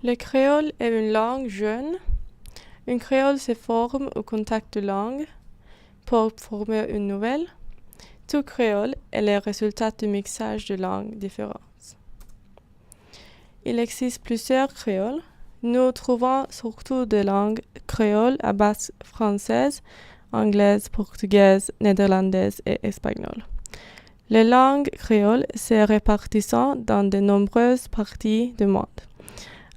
Le créole est une langue jeune. Un créole se forme au contact de langues pour former une nouvelle. Tout créole est le résultat du mixage de langues différentes. Il existe plusieurs créoles. Nous trouvons surtout des langues créoles à base française, anglaise, portugaise, néerlandaise et espagnole. Les langues créoles se répartissent dans de nombreuses parties du monde,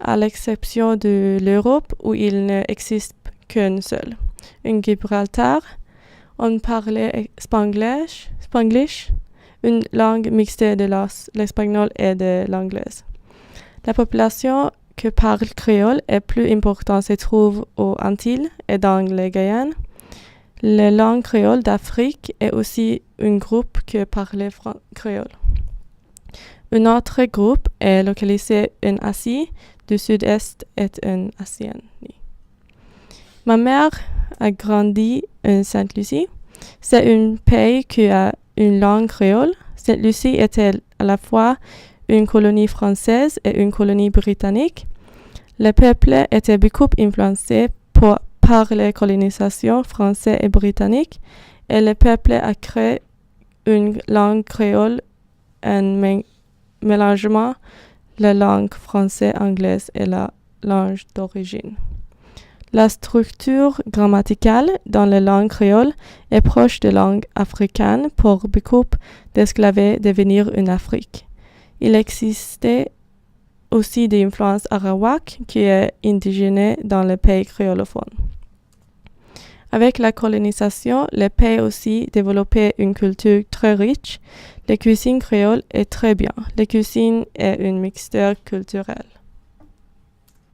à l'exception de l'Europe où il n'existe qu'une seule. En Gibraltar, on parlait spanglish, une langue mixte de l'espagnol et de l'anglaise. La population qui parle créole est plus importante se trouve aux Antilles et dans les Guyanes. La langue créole d'Afrique est aussi un groupe qui parle créole. Un autre groupe est localisé en Asie du Sud-Est et en Océanie. Ma mère a grandi en Sainte-Lucie. C'est un pays qui a une langue créole. Sainte-Lucie était à la fois une colonie française et une colonie britannique. Le peuple était beaucoup influencé par les colonisations françaises et britanniques, et le peuple a créé une langue créole, un mélangement de la langue française, anglaise et la langue d'origine. La structure grammaticale dans la langue créole est proche de la langue africaine pour beaucoup d'esclaves devenir en Afrique. Il existait aussi des influences arawak qui est indigène dans le pays créolophone. Avec la colonisation, le pays aussi développé une culture très riche. La cuisine créole est très bien. La cuisine est une mixture culturelle.